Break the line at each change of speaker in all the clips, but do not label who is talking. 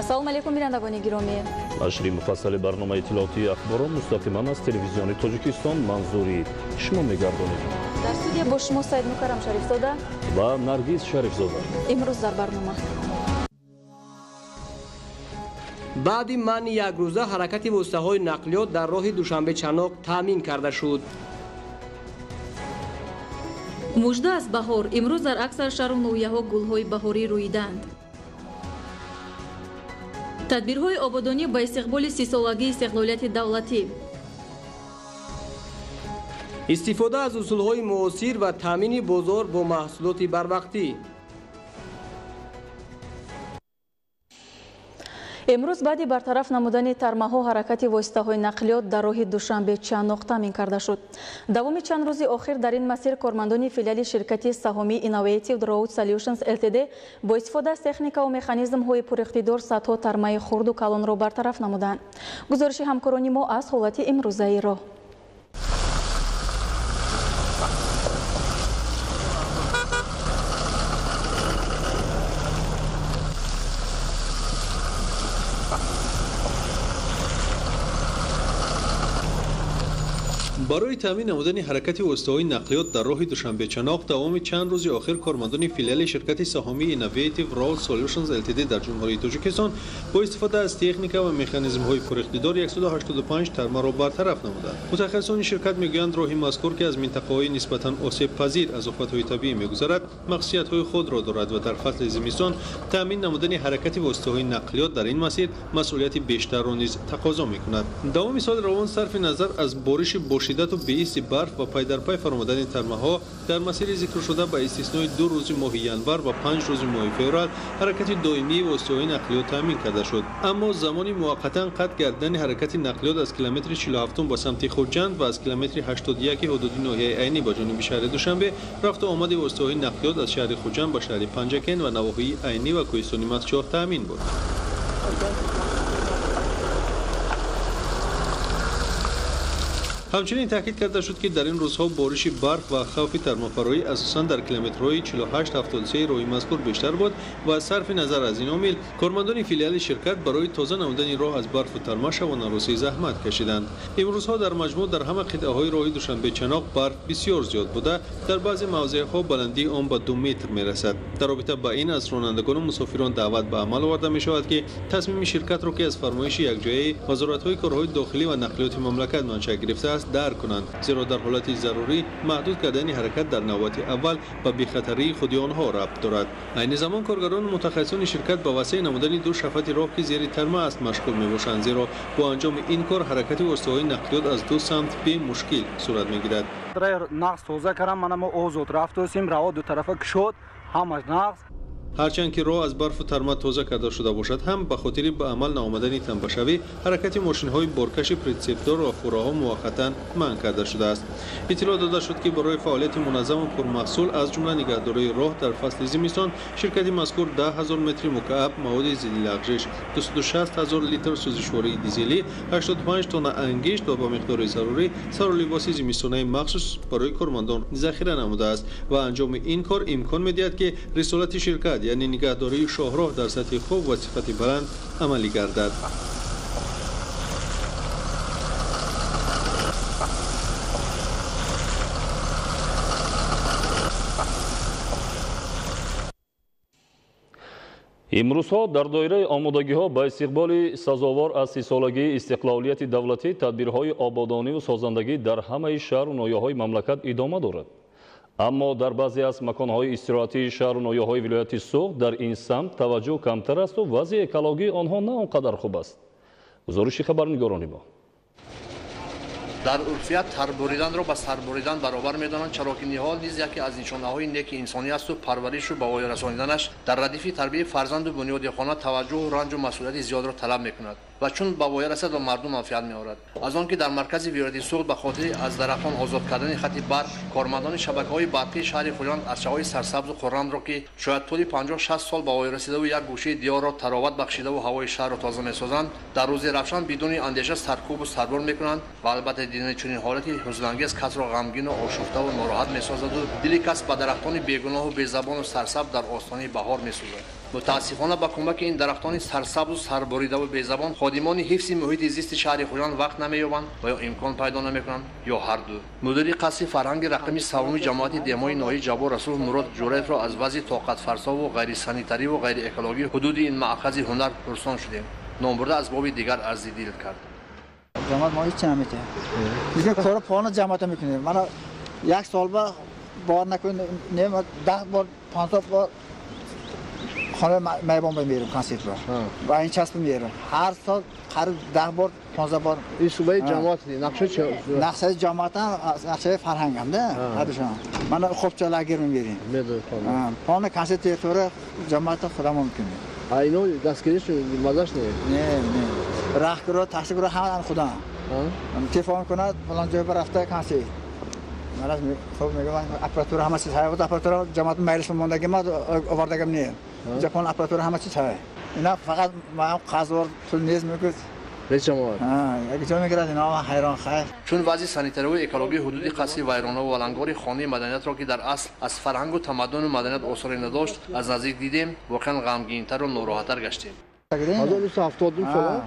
ассалому алайкум бинандагони гиромӣ.
нашри муфассали барномаи иттилоотии ахборот мустақиман аз телевизиони Тоҷикистон манзури шумо мегардонед.
дар студия бо шумо Саид Мукаррам Шарифзода
ва Наргиз Шарифзода.
имрӯз дар барнома
баъди манъи якрӯза ҳаракати воситаҳои нақлиёт дар роҳи Душанбе-Чаноқ таъмин карда шуд.
мужда аз баҳор имрӯз дар аксар шаҳру ноҳияҳо гулҳои баҳорӣ рӯйиданд. тадбирҳои ободонӣ ба истиқболи 30-солагии истиқлолияти давлатӣ,
истифода аз усулҳои муосир ва таъмини бозор бо маҳсулоти барвақтӣ.
имрӯз баъди бартараф намудани тармаҳо ҳаракати воситаҳои нақлиёт дар роҳи Душанбе-Чаноқ таъмин карда шуд. давоми чанд рӯзи охир дар ин масир кормандони филиали ширкати саҳомии Innovative Road Solutions Ltd бо истифода аз техникаву механизмҳои пуриқтидор садҳо тармаи хурду калонро бартараф намуданд. гузориши ҳамкорони мо аз ҳолати имрӯзаи роҳ.
барои таъмин намудани ҳаракати воситаҳои нақлиёт дар роҳи Душанбе-Чаноқ давоми чанд рӯзи охир кормандони филиали ширкати саҳомии Innovative Road Solutions Ltd дар ҷумҳурии Тоҷикистон бо истифода аз техника ва механизмҳои пуриқтидор 185 тармаро бартараф намуданд. мутахассисони ширкат мегӯянд роҳи мазкур ки аз минтақаҳои нисбатан осебпазир аз офатҳои табиӣ мегузарад махсусиятҳои худро дорад ва дар фасли зимистон таъмин намудани ҳаракати воситаҳои нақлиёт дар ин масир масъулияти бештарро низ тақозо мекунад. давоми соли равон сарфи назар аз бориши бошидату беисти барф ва пайдарпай фаромадани тармаҳо дар масири зикршуда ба истиснои 2 рӯзи моҳи январ ва 5 рӯзи моҳи феврал ҳаракати доимии воситаҳои нақлиёт таъмин карда шуд. аммо замони муваққатан қатъ гардидани ҳаракати нақлиёт аз километри 47 ба самти Хуҷанд ва аз километри 81 ҳудуди ноҳияи Айнӣ ба ҷониби шаҳри Душанбе рафту омади воситаҳои нақлиёт аз шаҳри Хуҷанд ба шаҳри Панҷакен ва навоҳии Айнӣ ва кӯҳистони Махчор таъмин буд. ҳамчунин таъкид карда шуд ки дар ин рӯзҳо бориши барф ва хавфи тармафароӣ асосан дар километрҳои 48-73 роҳи мазкур бештар буд ва сарфи назар аз ин омил кормандони филиали ширкат барои тоза намудани роҳ аз барфу тарма шабонарӯзӣ заҳмат кашиданд. имрӯзҳо дар маҷмӯъ дар ҳама қитъаҳои роҳи Душанбе-Чаноқ барф бисёр зиёд буда дар баъзе мавзеъҳо баландии он ба 2 метр мерасад. дар робита ба ин аз ронандагону мусофирон даъват ба амал оварда мешавад ки тасмими ширкатро ки аз фармоиши якҷояи вазоратҳои корҳои дохилӣ ва нақлиёти мамлакат маншаъ гирифтааст дарк кунанд, зеро дар ҳолати зарурӣ маҳдуд кардани ҳаракат дар навбати аввал ба бехатарии худи онҳо рабт дорад. айни замон коргарону мутахассисони ширкат ба васеъ намудани 2 шафати роҳ ки зери тарма аст машғул мебошанд, зеро бо анҷоми ин кор ҳаракати воситаҳои нақлиёт аз 2 самт бемушкил сурат мегирад.
нағз тоза кардам, мана мо озод рафтосим, раво дутарафа кушод, ҳамаш нағз.
ҳарчанд ки роҳ аз барфу тарма тоза карда шуда бошад ҳам ба хотири ба амал наомадани танбашавӣ ҳаракати мошинҳои боркаши притсептор ва фураҳо муваққатан манъ карда шудааст. иттилоъ дода шуд ки барои фаъолияти муназзаму пурмаҳсул аз ҷумла нигаҳдории роҳ дар фасли зимистон ширкати мазкур 10 000 метри мукааб маводи зидди лағжиш, 260 000 литр сӯзишвории дизелӣ, 85 тонна ангишт ва ба миқдори зарурӣ сарулибоси зимистонаи махсус барои кормандон захира намудааст ва анҷоми ин кор имкон медиҳад ки рисолати ширкат яъне нигаҳдории шоҳроҳ дар сатҳи хуб ва сифати баланд амалӣ гардад.
имрӯзҳо дар доираи омодагиҳо ба истиқболи сазовор аз 30-солагии истиқлолияти давлатӣ тадбирҳои ободониву созандагӣ дар ҳамаи шаҳру ноҳияҳои мамлакат идома дорад. аммо дар баъзе аз маконҳои истироҳатии шаҳру ноҳияҳои вилояти Суғд дар ин самт таваҷҷӯҳ камтар асту вазъи экологии онҳо на он қадар хуб аст. гузориши хабарнигорони мо.
дар урфият тарбориданро ба сарборидан баробар медонанд, чаро ки ниҳол низ яке аз нишонаҳои неки инсонӣ асту парваришу ба воя расониданаш дар радифи тарбияи фарзанду бунёди хона таваҷҷӯҳу ранҷу масъулияти зиёдро талаб мекунад ва чун ба воя расад ба мардум манфиат меорад. аз он ки дар маркази вилояти Суғд ба хотири аз дарахтон озод кардани хати барқ кормандони шабакаҳои барқии шаҳри Хуҷанд арчаҳои сарсабзу хуррамро ки шояд тӯли 50-60 сол ба воя расидаву як гӯшаи диёрро тароват бахшидаву ҳавои шаҳрро тоза месозанд, дар рӯзи равшан бидуни андеша саркӯбу сарбор мекунанд ва албатта дидани чунин ҳолати ҳузунангез касро ғамгину ошуфтаву нороҳат месозаду дили кас ба дарахтони бегуноҳу безабону сарсабз дар остонаи баҳор месӯзад. متاسفانه با کمک این درختان سرسبز و سربریده و بیزبان خادمان حفظ محیط زیست شهر خوجند وقت نمی‌یابند و یا امکان پیدا نمی‌کنند یا هر دو. مدیر قصر فرهنگ رقم سوم جماعت دهمای ناحیه جبار رسول مراد جوریف را از وضع طاقت فرسا و غیر سانیتاری و غیر اکولوژی حدود این مأخذ هنر پرسان شدیم. نامبرده از باب دیگر عرض دیل کرد.
جماعت ما هیچ نمی‌کنه. دیگه کار پانا جماعت می‌کنه. من یک سال بعد بار نکنیم 10 بار 15 بار خانه میبان میرم کنسرت رو و این چسب میرم هر سال هر 10 بار 15 بار.
این صوبه جماعت نقشه چه؟
نقشه جماعت نقشه فرهنگ هم نه هرشون من خوب چلاگیر میریم پان کنسرت طور جماعت خودم میکنه
اینو دستگیریش مزاش
نه راهکار تحصیل رو هم خدا من تلفن کنه فلان جای رفته کنسرت من از خب میگم اپراتور همه چیز هست اپراتور جماعت میلش موندگی ما آوردگم نه ژاپن اپراتور همه چیز هست اینا فقط ما قزوار پول نیست میگه
رئیس جمهور
اگه جا میگرد اینا حیران خیر
چون وضع سانیتاری و اکولوژی حدود قصر ویرانه و ولنگار خانه مدنیت را که در اصل از فرهنگ و تمدن و مدنیت آثاری نداشت از نزدیک دیدیم واقعا غمگین‌تر و ناراحت‌تر گشتیم.
از 1972 سال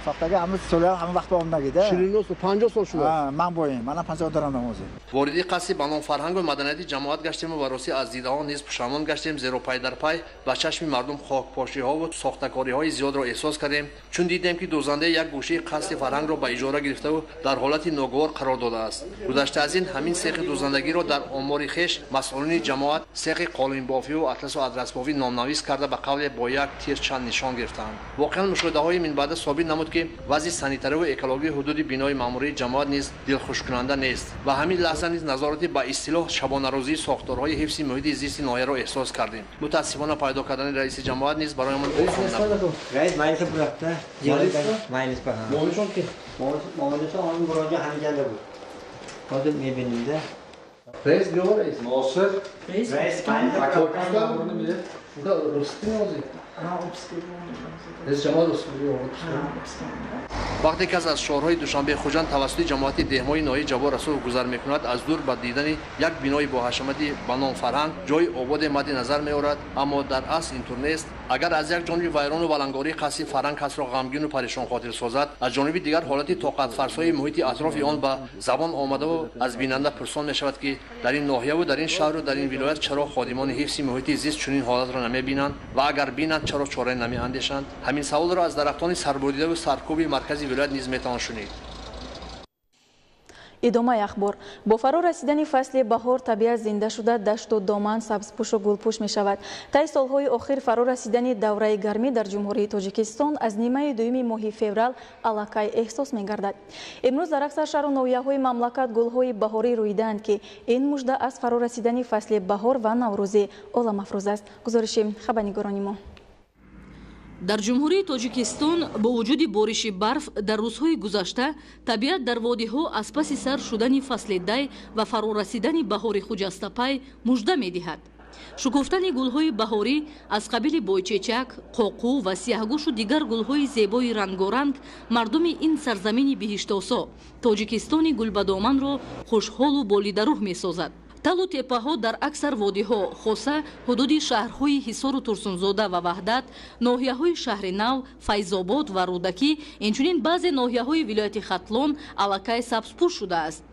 ساختگی همه سال همه وقت با اون نگیده
49 سال شده
من بایم من 50 دارم نمازی
وارد قصر بنان فرهنگ و مدنیت جماعت گشتیم و راستی از دیده ها نیز پشیمان گشتیم زیرا پای در پای با چشم مردم خاکپاشی ها و ساختکاری های زیاد را احساس کردیم چون دیدیم که دوزنده یک گوشه قصر فرهنگ را به اجاره گرفته و در حالت ناگوار قرار داده است. گذشته از این همین سیخ دوزندگی را در آمار خویش مسئولین جماعت سیخ قالین بافی و اطلس و ادرس بافی نامنویس کرده به قول با یک تیر چند نشان گرفتند. واقعا مشاهده‌های من بعد ثابت نمود که وضع سانیتاری و اکولوژی حدود بینای ماموری جماعت نیز دلخوش کننده نیست و همین لحظه نیز نظارت با اصطلاح شبانه روزی ساختارهای حفظ محیط زیست ناحیه را احساس کردیم. متاسفانه پیدا کردن رئیس جماعت نیز برایمان آسان نبود.
رئیس مجلس برفته مجلس به هم مامورشون که مامورش اون مراجعه همینجا بود خودت می‌بینید ده
رئیس بیو رئیس
ناصر رئیس
پاکستان میده رستی نازی رئیس جماعت
وقتی که از شهرهای دوشنبه خوجند توسط جماعت دهمای ناحیه جبار رسول گذر میکند از دور به دیدن یک بینای با حشمتی بنان فرهنگ جای آباد مد نظر میآورد اما در اصل اینطور نیست. اگر از یک جانب ویران و ولنگاری قصر فرهنگ کس را غمگین و پریشان خاطر سازد از جانب دیگر حالت طاقت فرسای محیط اطراف آن به زبان آمده و از بیننده پرسان میشود که در این ناحیه و در این شهر و در این ولایت چرا خادمان حفظ محیط زیست چنین حالت را نمیبینند و اگر بینند چرا چاره نمیاندیشند. همین سوال را از درختان سربریده و سرکوب مرکزی ولایت نیز میتوان شنید.
ادامه اخبار با فرا رسیدن فصل بهار طبیعت زنده شده دشت و دامن سبزپوش و گلپوش می شود. طی سالهای اخیر فرا رسیدن دوره گرمی در جمهوری تاجیکستان از نیمه دوم ماه فوریه علاقه احساس می گردد. امروز در اکثر شهر و ناحیه‌های مملکت گل‌های بهاری رویدند که این مژده از فرا رسیدن فصل بهار و نوروز عالم افروز است. گزارش خبرنگاران ما.
در جمهوری تاجیکستان با وجود بارش برف در روزهای گذشته طبیعت در وادی‌ها از پس سر شدن فصل دی و فرا رسیدن بهار خجسته پی مژده می‌دهد. شکفتن گل‌های بهاری از قبیل بویچچک، قوقو و سیاهگوش و دیگر گل‌های زیبای رنگارنگ مردم این سرزمین بهشت‌آسا تاجیکستان گلبدامن را خوشحال و بالیدروح می‌سازد. تل و تپه‌ها در اکثر وادی‌ها خاصه حدود شهرهای حصار و ترسونزاده و وحدت، ناحیه‌های شهر نو، فیض‌آباد و رودکی، اینچنین بعضی ناحیه‌های ولایت ختلون علاقه سبزپوش شده است.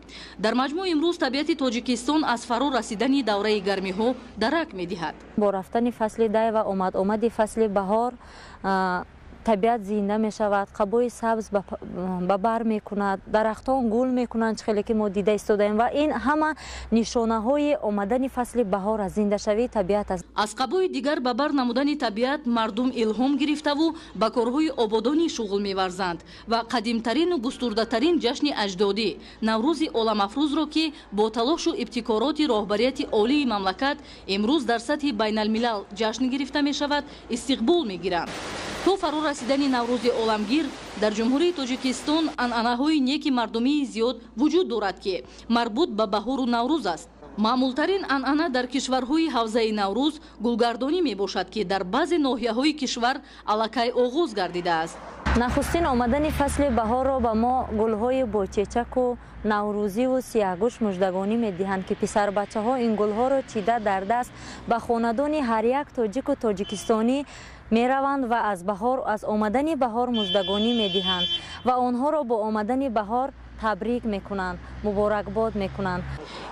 در مجموع امروز طبیعت تاجیکستان از فرا رسیدن دوره گرمی‌ها درک می‌دهد.
با رفتن فصل دی و آمد فصل بهار طبیعت زنده می شود، قبای سبز به بر می کند، درختان گل می کنند خیلی که ما دیده استودیم و این همه نشانه های آمدن فصل بهار از زنده شوی طبیعت است.
از قبای دیگر به بر نمودن طبیعت مردم الهام گرفته و به کارهای آبادانی شغل می ورزند و قدیمترین و گسترده ترین جشن اجدادی نوروز عالم افروز را که با تلاش و ابتکارات راهبریت عالی مملکت امروز در سطح بین الملل جشن گرفته می شود استقبال می گیرند. تو فرا رسیدن نوروز عالمگیر در جمهوری تاجیکستان انعنه‌های نیک مردمی زیاد وجود دارد که مربوط به بهار و نوروز است. маъмултарин анъана дар кишварҳои ҳавзаи наврӯз гулгардонӣ мебошад ки дар баъзе ноҳияҳои кишвар аллакай оғоз гардидааст.
нахустин омадани фасли баҳорро ба мо гулҳои бочечаку наврӯзиву сияҳгӯш муждагонӣ медиҳанд ки писарбачаҳо ин гулҳоро чида дар даст ба хонадони ҳар як тоҷику тоҷикистонӣ мераванд ва аз омадани баҳор муждагонӣ медиҳанд ва онҳоро бо омадани баҳор табрик мекунанд, муборакбод мекунанд.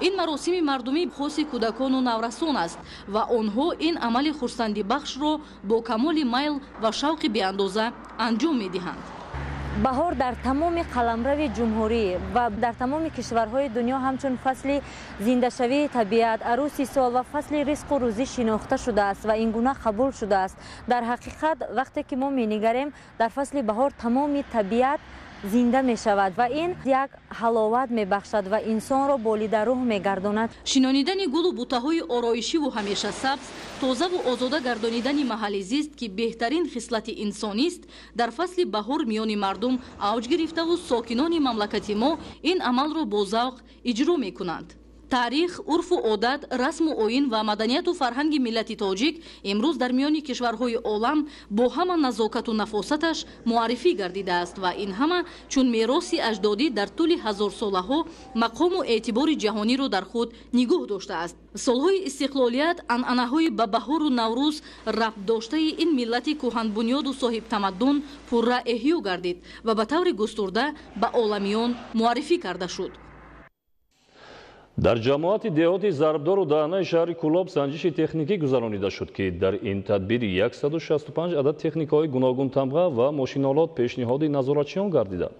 ин маросими мардумӣ хоси кӯдакону наврасон аст ва онҳо ин амали хурсандибахшро бо камоли майл ва шавқи беандоза анҷом медиҳанд.
баҳор дар тамоми қаламрави ҷумҳурӣ ва дар тамоми кишварҳои дунё ҳамчун фасли зиндашавии табиат, арӯси сол ва фасли ризқу рӯзӣ шинохта шудааст ва ин гуна қабул шудааст. Дар ҳақиқат вақте ки мо менигарем дар фасли баҳор тамоми табиат зинда мешавад ва ин як ҳаловат мебахшад ва инсонро болидаруҳ мегардонад.
шинонидани гулу бутаҳои ороишиву ҳамеша сабз, тозаву озода гардонидани маҳалли зист ки беҳтарин хислати инсонист, дар фасли баҳор миёни мардум авҷ гирифтаву сокинони мамлакати мо ин амалро бо завқ иҷро мекунанд. таърих, урфу одат, расму оин ва маданияту фарҳанги миллати тоҷик имрӯз дар миёни кишварҳои олам бо ҳама назокату нафосаташ муаррифӣ гардидааст ва ин ҳама чун мероси аҷдодӣ дар тӯли ҳазорсолаҳо мақому эътибори ҷаҳониро дар худ нигоҳ доштааст. солҳои истиқлолият, анъанаҳои ба баҳору наврӯз рабт доштаи ин миллати кӯҳанбунёду соҳибтамаддун пурра эҳё гардид ва ба таври густурда ба оламиён муаррифӣ карда шуд.
дар ҷамоати деҳоти зарбдору даҳнаи шаҳри Кӯлоб санҷиши техникӣ гузаронида шуд ки дар ин тадбир 165 адад техникаҳои гуногун тамға ва мошиналот пешниҳоди назоратчиён гардиданд.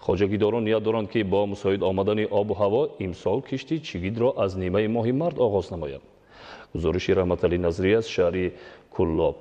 хоҷагидорон ният доранд ки бо мусоид омадани обу ҳаво имсол кишти чигидро аз нимаи моҳи март оғоз намояд. гузориши Раҳматалӣ Назрӣ аз шаҳри Кӯлоб.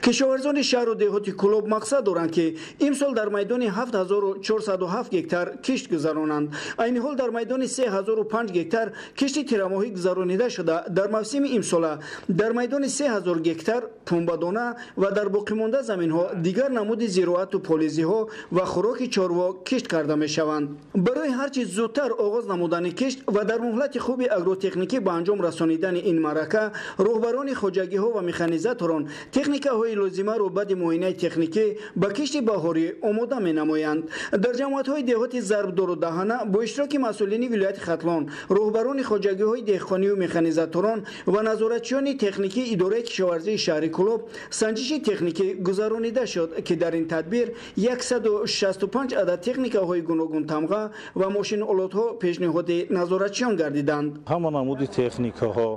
кишоварзони шаҳру деҳоти Кӯлоб мақсад доранд ки имсол дар майдони 7407 гектар кишт гузаронанд. айни ҳол дар майдони 3005 гектар кишти тирамоҳӣ гузаронида шуда, дар мавсими имсола дар майдони 3000 гектар пунбадона ва дар боқимонда заминҳо дигар намуди зироату полизиҳо ва хӯроки чорво кишт карда мешаванд. барои ҳарчи зудтар оғоз намудани кишт ва дар муҳлати хуби агротехникӣ ба анҷом расонидани ин маърака, роҳбарони хоҷагиҳо ва механизаторон техникаҳои лозимаро баъди муоинаи техникӣ ба кишти баҳорӣ омода менамоянд. дар ҷамоатҳои деҳоти зарбдору даҳана бо иштироки масъулини вилояти Хатлон, роҳбарони хоҷагиҳои деҳқонию механизаторон ва назоратчиёни техникии идораи кишоварзии шаҳри Кӯлоб санҷиши техникӣ гузаронида шуд ки дар ин тадбир 165 адад техникаҳои гуногун тамға ва мошинолотҳо пешниҳоди назоратчиён гардиданд.
ҳама намуди техникаҳо,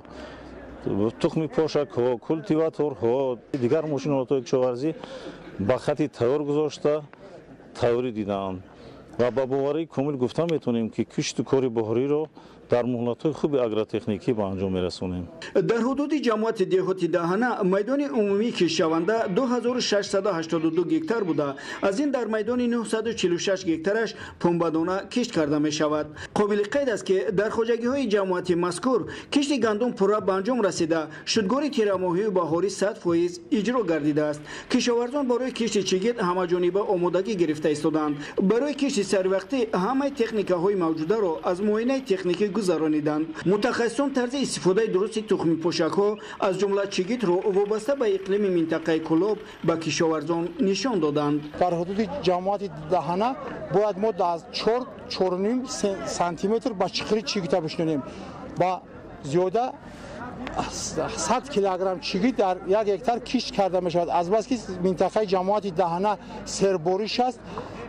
тухми пошакҳо, культиваторҳо, дигар мошинолотҳои кишоварзӣ ба хати тайёр гузошта тайёрӣ дидаанд ва ба боварии комил гуфта метавонем ки кишту кори боҳориро дар муҳлатҳои хуби агротехникӣ ба анҷом мерасонем.
дар ҳудуди ҷамоати деҳоти даҳана майдони умумии киштшаванда 2682 гектар буда, аз ин дар майдони 946 гектараш пунбадона кишт карда мешавад. қобили қайд аст ки дар хоҷагиҳои ҷамоати мазкур кишти гандум пурра ба анҷом расида, шудгори тирамоҳию баҳорӣ 100% иҷро гардидааст. кишоварзон барои кишти чигит ҳамаҷониба омодагӣ гирифта истоданд. барои кишти сарвақтӣ ҳамаи техникаҳои мавҷударо аз муоинаи техникӣ гузарониданд. мутахассисон тарзи истифодаи дурусти тухми пошакҳо аз ҷумла чигитро вобаста ба иқлими минтақаи Кӯлоб ба кишоварзон нишон доданд.
дар ҳудуди ҷамоати даҳана бояд мо аз 4-4.5 сантиметр ба чиқри чигита бишнонем. ба зиёда 100 килограмм чигит дар 1 гектар кишт карда мешавад. азбаски минтақаи ҷамоати даҳана сербориш аст,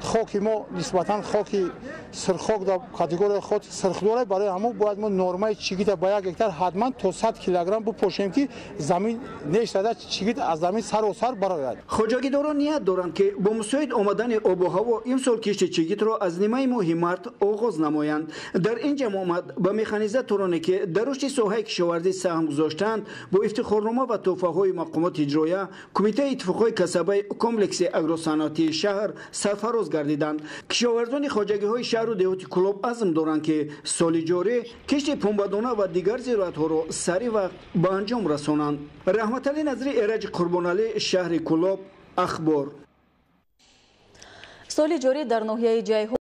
хоки мо нисбатан хоки сирхок дар категорияи хоки сирхдора, барои ҳамон бояд мо нормаи чигита ба 1 гектар ҳатман то 100 килограмм бипошем ки замин нештада чигит аз замин саросар барояд.
хоҷагидорон ният доранд ки бо мусоид омадани обу ҳаво имсол кишти чигитро аз нимаи моҳи март оғоз намоянд. дар ин ҷамоат ба механизатороне ки дар рушди соҳаи кишоварзӣ саҳм гузоштанд бо ифтихорнома ва тӯҳфаҳои мақомоти иҷроия кумитаи иттифоқҳои касабаи комплекси агросанъатии шаҳр сарфароз гардиданд. кишоварзони хоҷагиҳои шаҳру деҳоти Кӯлоб азм доранд ки соли ҷорӣ кишти пунбадона ва дигар зироатҳоро сари вақт ба анҷом расонанд. Раҳматалӣ Назрӣ, Эраҷи Қурбоналӣ, шаҳри Кӯлоб, ахбор.
соли ҷорӣ дар ноҳияи ҷайҳон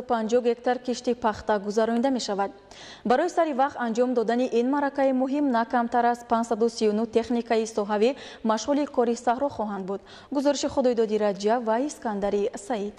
50 گکتار کشتی پخته گذرانده می شود. برای سریع وقت انجام دادن این معرکه مهم نه کمتر از 539 تکنیکای ساحوی مشغول کار صحرا خواهند بود. گزارش خدایدادی رجب و اسکندری سعید.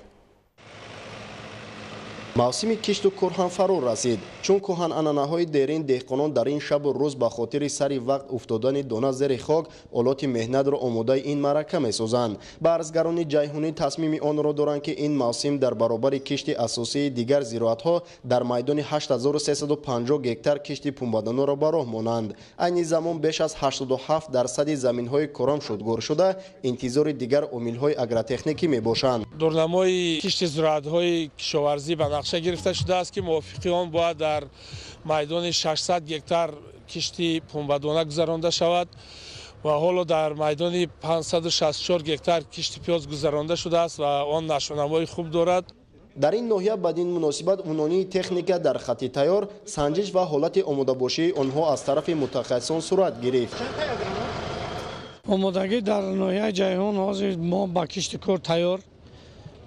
موسم کشت و کار هم فرو رسید چون کهن عنعنه‌های دیرین دهقانان در این شب و روز به خاطر سری وقت افتادن دانه زیر خاک آلات مهنت را آماده این معرکه می‌سازند. بارزگران جیهونی تصمیم آن را دارند که این موسم در برابر کشت اساسی دیگر زراعت‌ها در میدان 8350 گکتار کشت پنبه‌دانه را به راه مانند. این زمان بیش از 87% زمین‌های کارم شدگار شده انتظار دیگر عامل‌های اگرتکنیکی میباشند.
دورنمای کشت زراعت‌های کشاورزی به نقشه گرفته شده است که موافقی آن باید در میدان 600 گکتار کشتی پنبه‌دانه گذرانده شود و حالا در میدان 564 گکتار کشتی پیاز گذرانده شده است و آن نشونمای خوب دارد.
در این ناحیه بدین مناسبت عنوانی تکنیک در خط تیار سنجش و حالت آماده باشی آنها از طرف متخصصان صورت گرفت.
آمادگی در ناحیه جیهون حاضر ما با کشت کار تیار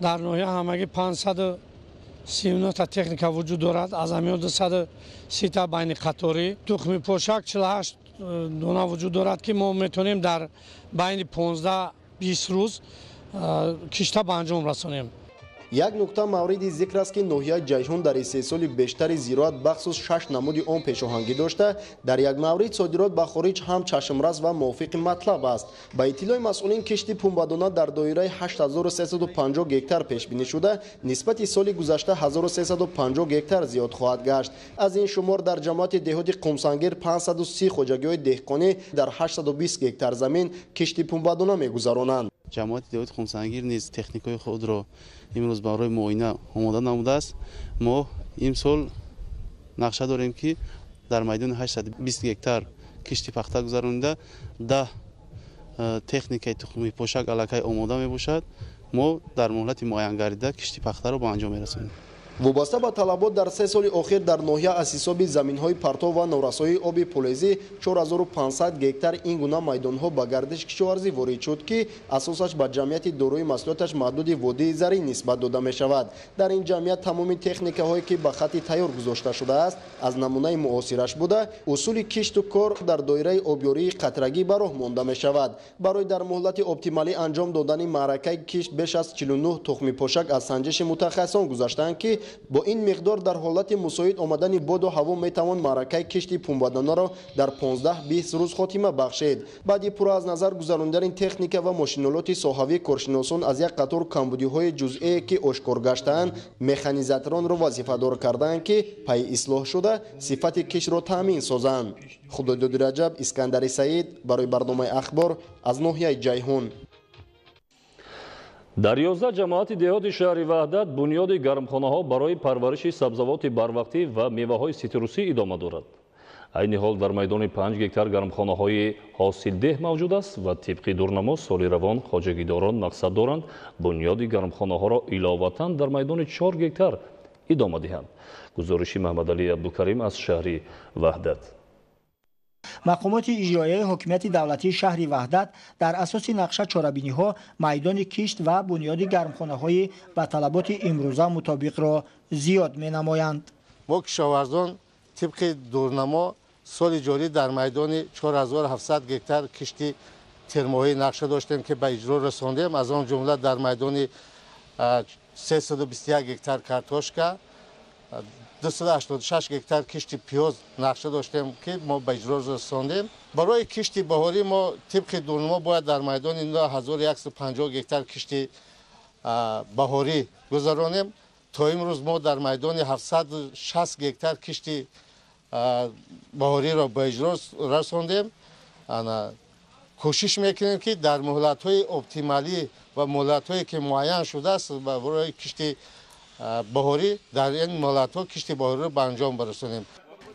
در ناحیه همگی 539 تا تکنیک وجود دارد. از همین 230 تا بین قطاری تخم پوشک 48 دانه وجود دارد که ما میتونیم در بین 15-20 روز کشت به انجام رسانیم.
یک نکته مورد ذکر است که ناحیه جیهون در 3 سال بیشتر زراعت بخصوص 6 نمود آن پیشاهنگی داشته. در یک مورد صادرات به خارج هم چشمرس و موافق مطلب است. با اطلاع مسئولین کشتی پنبه‌دانه در دایره 8350 گکتار پیش بینی شده نسبت سال گذشته 1350 گکتار زیاد خواهد گشت. از این شمار در جماعت دهات قمسنگیر 530 خوجگی‌های دهقانی در 820 گکتار زمین کشتی پنبه‌دانه می‌گذرانند.
جماعت دهات قمسنگیر نیز تکنیک‌های خود را امروز برای معاینه آماده نموده است. ما امسال نقشه داریم که در میدان 820 گکتار کشتی پخته گذرانده 10 تکنیک تخمی پوشک الکی آماده می باشد. ما در مهلت معاینه گردیده کشتی پخته را به انجام می‌رسانیم.
وابسته به طلبات در 3 سال اخیر در ناحیه از حساب زمین‌های پرتو و نورسایی آب پولیزی 4500 گکتار این گونه میدان‌ها به گردش کشاورزی وارد شد که اساسش به جمعیت دارای مسئولیتش محدود وادی زری نسبت داده می‌شود. در این جمعیت تمام تکنیک‌هایی که به خط تیار گذاشته شده است از نمونه معاصرش بوده اصول کشت و کار در دایره آبیاری قطرگی به راه مانده می‌شود. برای در مهلت اپتیمالی انجام دادن معرکه کشت بیش از 49 تخم پوشک از سنجش متخصصان گذاشتند که با این مقدار در حالت مساعد آمدن باد و هوا میتوان معرکه کشتی پنبه‌دانه را در 15-20 روز خاتمه بخشید. بعد پر از نظر گذراندن این تکنیک و ماشینالات ساحوی کارشناسان از یک قطار کمبودی‌های جزئی که آشکار گشتند مکانیزاتوران را وظیفه دار کردند که پای اصلاح شده صفت کشت را تامین سازند. خدایدادی رجب، اسکندری سعید برای برنامه اخبار از ناحیه جیهون.
در 11 جماعت دهات شهر وحدت بنیاد گرمخانه‌ها برای پرورش سبزوات بروقتی و میوه‌های سیتروسی ادامه دارد. عین حال در میدان 5 گکتار گرمخانه‌های حاصلده موجود است و طبق دورنما سال روان خواجگیداران مقصد دارند بنیاد گرمخانه‌ها را علاوه در میدان 4 گکتار ادامه دهند. گزارش محمدعلی عبدالکریم از شهر وحدت.
مقامات اجرایی حکومت دولتی شهر وحدت در اساس نقشه چاره‌بینی‌ها میدان کشت و بنیاد گرمخانه‌های به طلبات امروزه مطابق را زیاد می‌نمایند.
ما کشاورزان طبق دورنما سال جاری در میدان 4700 گکتار کشتی ترماهی نقشه داشتیم که به اجرا رساندیم. از آن جمله در میدان 321 گکتار کارتوشکا 286 گکتار کشتی پیاز نقشه داشتیم که ما به اجرا رساندیم. برای کشتی بهاری ما طبق دورنما باید در میدان 1150 گکتار کشتی بهاری گذرانیم. تا امروز ما در میدان 760 گکتار کشتی بهاری را به اجرا رساندیم. کوشش میکنیم که در مهلت‌های اپتیمالی و مهلت‌هایی که معین شده است برای کشتی بهاری در این مهلت‌ها کشتی بهاری را به انجام برسانیم.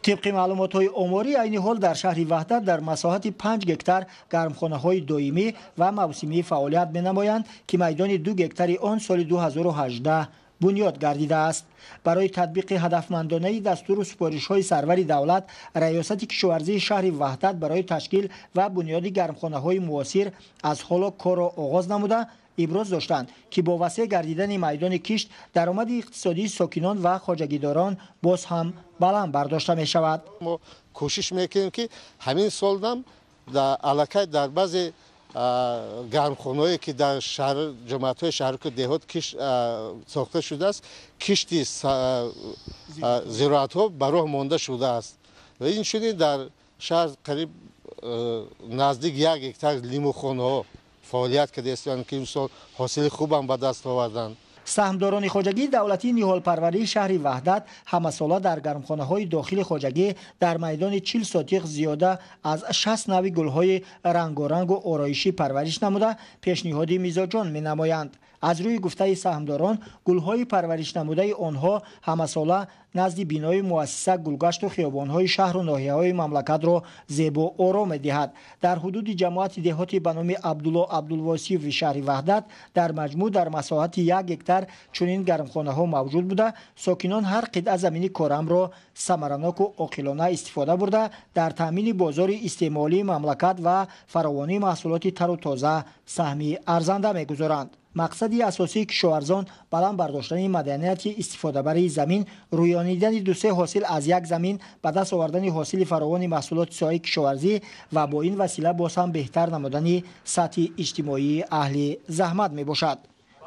طبق معلومات‌های آماری عین حال در شهر وحدت در مساحت 5 گکتار گرمخانه‌های دائمی و موسمی فعالیت می‌نمایند که میدان 2 گکتار آن سال 2018 بنیاد گردیده است. برای تطبیق هدفمندانه دستور و سپارش‌های سرور دولت، ریاست کشاورزی شهر وحدت برای تشکیل و بنیاد گرمخانه‌های معاصر از حالا کار را آغاز نموده ابراز داشتند که با وسیع گردیدن میدان کشت درآمد اقتصادی ساکنان و خواجگیداران باز هم بلند برداشته می شود.
ما کوشش میکنیم که همین سال هم در علاقه در بعضی گرمخانه‌ای که در شهر جماعت‌های شهر که دهات کشت ساخته شده است کشتی زراعت‌ها براه مانده شده است و این شده در شهر قریب نزدیک 1 هکتار لیموخانه‌ها فعالیت کرده است که این سال حاصل خوب هم به دست آوردند.
سهمداران خواجگی دولتی نیهال پروری شهر وحدت همه ساله در گرمخانه‌های داخل خواجگی در میدان 40 ساتیق زیاده از 60 نوع گل‌های رنگارنگ و آرایشی پرورش نموده پیشنهاد میزاجان می‌نمایند. از روی گفته سهمداران گل‌های پرورش نموده آنها همه ساله نزد بینای مؤسسه گلگشت و خیابان‌های شهر و ناحیه‌های مملکت را زیبا و آرام می‌دهد. در حدود جماعت دهاتی به نام عبدالله عبدالواسی و شهر وحدت در مجموع در مساحت 1 هکتار چنین گرمخانه‌ها موجود بوده ساکنان هر قطعه زمینی کارم را ثمرناک و عاقلانه استفاده برده در تامین بازار استعمالی مملکت و فراوانی محصولات تر و تازه سهمی ارزنده می‌گذارند. مقصد اساسی کشاورزان بلند برداشتن مدنیت استفاده برای زمین، رویانیدن 2-3 حاصل از یک زمین به دست آوردن حاصل فراوان محصولات سایر کشاورزی و با این وسیله باز هم بهتر نمودن سطح اجتماعی اهل زحمت می باشد.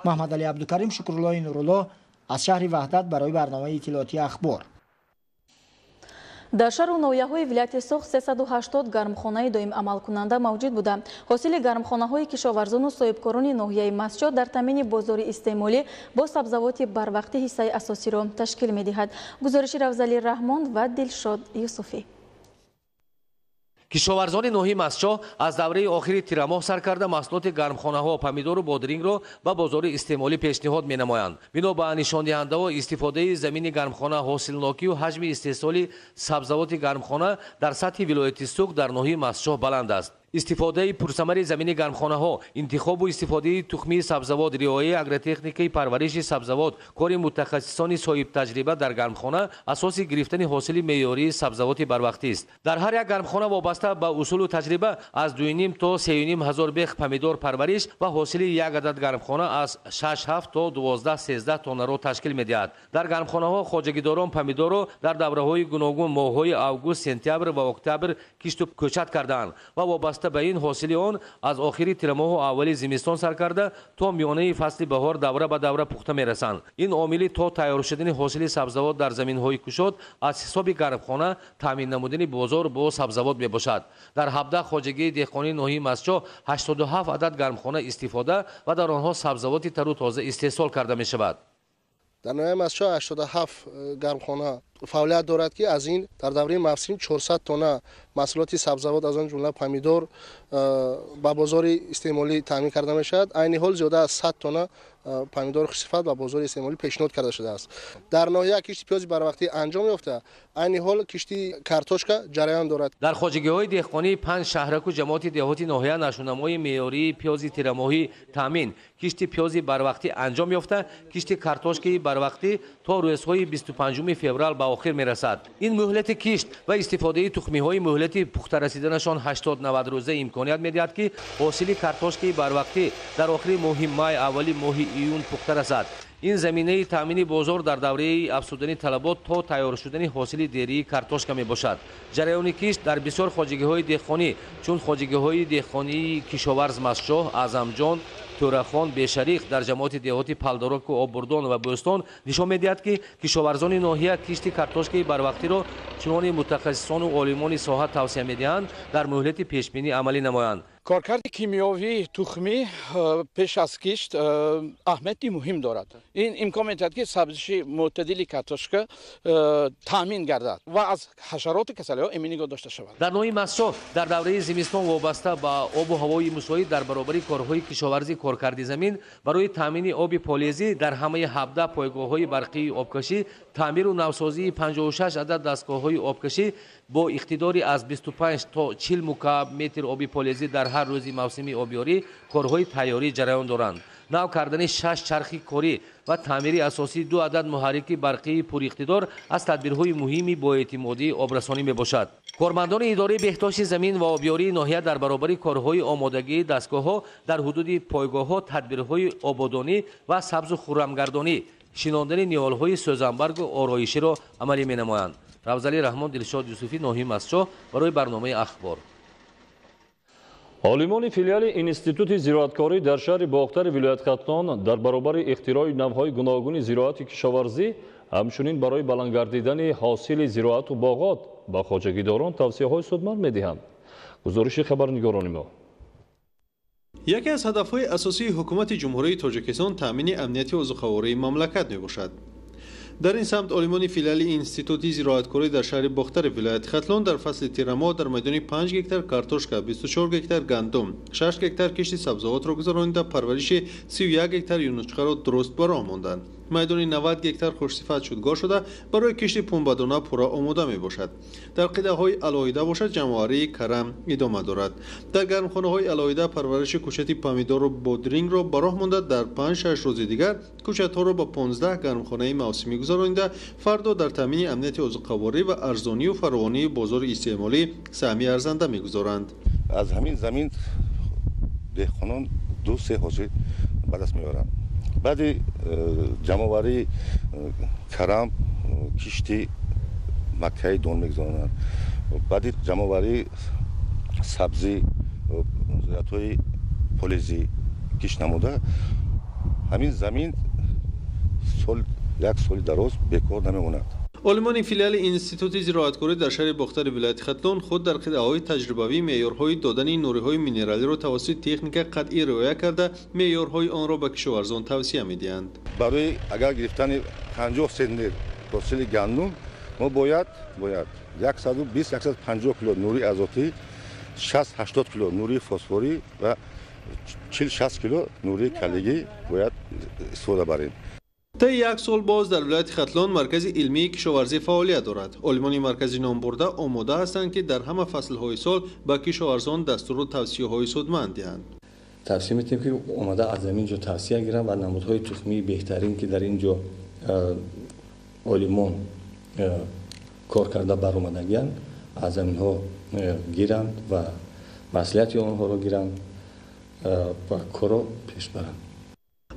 محمد علی عبدالکریم شکرالله نورالله از شهر وحدت برای برنامه اطلاعاتی اخبار.
در شهر و ناحیه‌های ولایت سوخ 380 گرمخانه دائم عمل کننده موجود بوده. حاصل گرمخانه‌های کشاورزان و صاحبکاران ناحیه مسجد در تامین بازار استعمالی با سبزوات بروقتی حصه اساسی را تشکیل می‌دهد. گزارش روزعلی رحمان و دلشاد یوسفی.
کشاورزان ناحیه مسجد از دوره آخری تیرماه سر کرده محصولات گرمخانه‌ها پمیدور و بادرینگ را به بازار استعمالی پیشنهاد می‌نمایند. بنا به نشان دهنده و استفاده زمین گرمخانه حاصلناکی و حجم استحصال سبزوات گرمخانه در سطح ولایت سوخ در ناحیه مسجد بلند است. استفاده پرثمر زمین گرمخانه‌ها، انتخاب و استفاده تخمی سبزوات، رعایت اگروتکنیکی پرورش سبزوات، کار متخصصان صاحب تجربه در گرمخانه اساس گرفتن حاصل معیاری سبزوات بروقتی است. در هر یک گرمخانه وابسته به اصول و تجربه از 2.5 تا 3.5 هزار بیخ پمیدور پرورش و حاصل یک عدد گرمخانه از 6-7 تا 12-13 تن را تشکیل می‌دهد. در گرمخانه‌ها خواجگیداران پمیدور را در دوره‌های گوناگون ماه‌های آگوست، سپتامبر و اکتبر کشت و کوچت کردند و وابسته به این حاصل آن از آخری تیرماه و اولی زمستان سر کرده تا میانه فصل بهار دوره به دوره پخته میرسند. این عامل تا تیار شدن حاصل سبزوات در زمین‌های کشاد از حساب گرمخانه تامین نمودن بازار با سبزوات میباشد. در 17 خواجگی دهقانی ناحیه مسجد 87 عدد گرمخانه استفاده و در آنها سبزوات تر و تازه استحصال کرده می شود.
در ناحیه مسجد 87 گرمخانه فعالیت دارد که از این در دوره موسمی 400 تن محصولات سبزوات از آن جمله پمیدور به بازار استعمالی تامین کرده می شود. عین حال زیاده از 100 تن پمیدور خوش‌صفت به بازار استعمالی پیشنهاد کرده شده است. در ناحیه کشتی پیاز بروقتی انجام یافته، عین حال کشتی کارتوشکا جریان دارد.
در خواجگی‌های دهقانی 5 شهرک و جماعت دهاتی ناحیه نشونمای معیاری پیاز تیرماهی تامین، کشتی پیاز بروقتی انجام یافته، کشتی کارتوشکی بروقتی تا روزهای 25 فوریه به آخر میرسد. این مهلت کشت و استفاده تخمی‌های مهلت پخته رسیدنشان 80-90 روزه امکانیت می‌دهد که حاصل کارتوشکی بروقتی در آخر ماه مای اولی ماه ایون پخته رسد. این زمینه تامین بازار در دوره افزودن طلبات تا تیار شدن حاصل دیری کارتوشکا می باشد. جریان کشت در بسیار خواجگی‌های دهقانی چون خواجگی‌های دهقانی کشاورز مسجد، اعظمجان، تورخان، بشریق در جماعت دهاتی پالدارک و آبردان و بوستان نشان می‌دهد که کشاورزان ناحیه کشت کارتوشکای بروقتی را چنان متخصصان و عالمان ساحه توصیه می‌دهند در مهلت پیشبینی عملی نمایند.
کارکرد کیمیاوی تخمی پیش از کشت اهمیتی مهم دارد. این امکان می‌دهد که سبزی معتدل کارتوشکا تامین گردد و از حشرات کسلی‌ها ایمنی داشته شود.
در ناحیه مسجد در دوره زمستان وابسته به آب و هوای مساعد در برابر کارهای کشاورزی کارکرد زمین برای تامین آب پالیزی در همه 17 پایگاه‌های برقی آبکشی تعمیر و نوسازی 56 عدد دستگاه‌های آبکشی با اقتداری از 25 تا 40 مکعب متر آب پالیزی در هر روز موسمی آبیاری کارهای تیاری جریان دارند. нав кардани 6 чархи корӣ ва таъмири асосии 2 адад муҳаррики барқии пуриқтидор аз тадбирҳои муҳими боэътимодии обрасонӣ мебошад. кормандони идораи беҳтоши замин ва обёрии ноҳия дар баробари корҳои омодагии дастгоҳҳо дар ҳудуди пойгоҳҳо, тадбирҳои ободонӣ ва сабзу хуррамгардонӣ, шинондани ниҳолҳои сӯзанбаргу ороиширо амалӣ менамоянд. равзали раҳмон, дилшод юсуфӣ, ноҳии Мастчоҳ барои барномаи ахбор.
олимони филиали институти зироаткорӣ дар шаҳри боғтари вилояти Хатлон дар баробари ихтирои навъҳои гуногуни зироати кишоварзӣ ҳамчунин барои баланд гардидани ҳосили зироату боғот ба хоҷагидорон тавсияҳои судманд медиҳанд. гузориши хабарнигорони мо.
яке аз ҳадафҳои асосии ҳукумати ҷумҳурии Тоҷикистон таъмини амнияти озуқавории мамлакат мебошад. дар ин самт олимони филиали институти зироаткорӣ дар шаҳри боғтари вилояти Хатлон дар фасли тирамоҳ дар майдони 5 гектар картошка, 24 гектар гандум, 6 гектар кишти сабзавотро гузаронида парвариши 31 гектар юнучқаро дуруст ба роҳ монданд. майдони 90 гектар хушсифат шудгоҳ шуда барои кишти пунбадона пурра омода мебошад. дар қидаҳои алоҳида бошад ҷамъоварии карам идома дорад. дар гармхонаҳои алоҳида парвариши кӯчати помидору бодрингро ба роҳ монда дар 5-6 рӯзи дигар кӯчатҳоро ба 15 гармхонаи мавсимӣ гузаронида фардо дар таъмини амнияти озуқаворӣ ва арзонию фаровонии бозори истеъмолӣ саҳми арзанда мегузоранд.
аз ҳамин замин деҳқонон 2-3 ҳосил ба даст меоранд. баъди ҷамъоварии карам кишти маккаи дон мегузаронанд. баъди ҷамъоварии сабзӣ зироатҳои полезӣ кишт намуда ҳамин замин як соли дароз бекор намемонад.
олимони филиали институти зироаткорӣ дар шаҳри боғтари вилояти Хатлон худ дар қидаҳои таҷрибавӣ меъёрҳои додани нуриҳои минералиро тавассути техника қатъӣ riоя карда меъёрҳои онро ба кишоварзон тавсия медиҳанд.
барои агар гирифтани 50 центнер ҳосили гандум мо бояд 120-150 кило нури азотӣ, 60-80 кило нури фосфорӣ ва 40-60 кило нури калигӣ бояд истифода барем.
طی یک سال باز در ولایت خطلان مرکز علمی کشاورزی فعالیت دارد. علمان مرکزی نام برده آماده هستند که در همه فصل‌های سال به کشاورزان دستور و توصیه‌های سودمند دهند.
توصیه می‌کنیم که آماده از اینجا توصیه گیرن و نمودهای تخمی بهترین که در اینجا علمان کار کرده برآمدگی‌اند از اینها گیرند و مسئولیت آنها را گیرند و کارا پیش برند.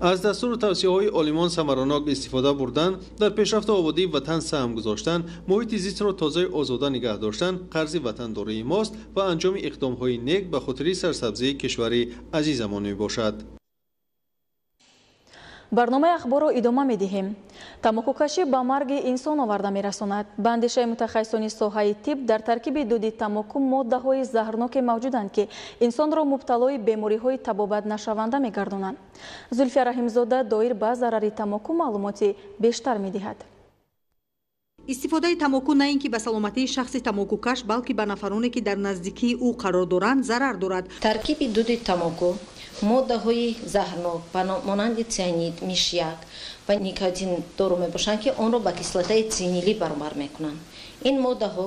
از دستور و توصیه‌های آلمان ثمراناک استفاده بردن، در پیشرفت آبادی وطن سهم گذاشتن، محیط زیست را تازه آزاده نگه داشتن، قرض وطنداری ماست و انجام اقدام‌های نیک به خاطر سرسبزی کشور عزیزمان میباشد.
برنامه اخبار رو ادامه میدهیم. تاماکوکشی با مرگ انسان آورده میرساند. به اندیشه متخصصان ساحه طب در ترکیب دود تاماکو ماده‌های زهرناک موجودند که انسان را مبتلای بیماری‌های تبابت نشونده میگردانند. زلفیه رحیم‌زاده دایر به ضرر تاماکو معلوماتی بیشتر میدهد.
истифодаи тамоку на ин ки ба саломатии шахси тамокукаш балки ба нафароне ки дар наздикии ӯ қарор доранд зарар дорад.
таркиби дуди тамоку моддаҳои заҳрнок ба монанди цианид, мишяк ва никотин дору мебошанд ки онро ба кислотаи цинилӣ баробар мекунанд. ин моддаҳо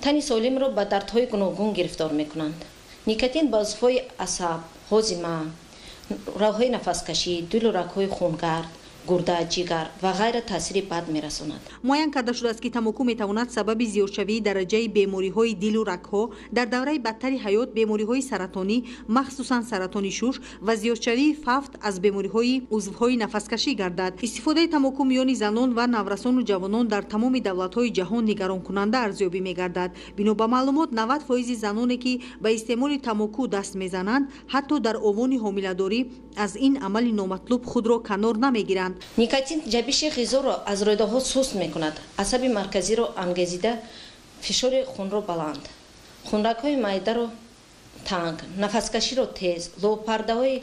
тани солимро ба дардҳои гуногун гирифтор мекунанд. никотин ба узвҳои асаб, ҳозима, роҳҳои нафаскашӣ, дилу рагҳои хунгард, гурда, ҷигар ва ғайра таъсири бад мерасонад.
муайян карда шудааст ки тамоку метавонад сабаби зиёдшавии дараҷаи бемориҳои дилу рагҳо, дар давраи бадтари ҳаёт бемориҳои саратонӣ, махсусан саратони шуш ва зиёдшавии фавт аз бемориҳои узвҳои нафаскашӣ гардад. истифодаи тамоку миёни занон ва наврасону ҷавонон дар тамоми давлатҳои ҷаҳон нигаронкунанда арзёбӣ мегардад. бино ба маълумот 90% заноне ки ба истеъмоли тамоку даст мезананд, ҳатто дар овони ҳомиладорӣ аз ин амали номатлуб худро канор намегиранд.
никотин ҷабиши ғизоро аз рӯйдоҳҳо суст мекунад, асаби марказиро ангезида фишори хунро баланд, хунрагҳои маъидаро танг, нафаскаширо тез, лобпардаҳои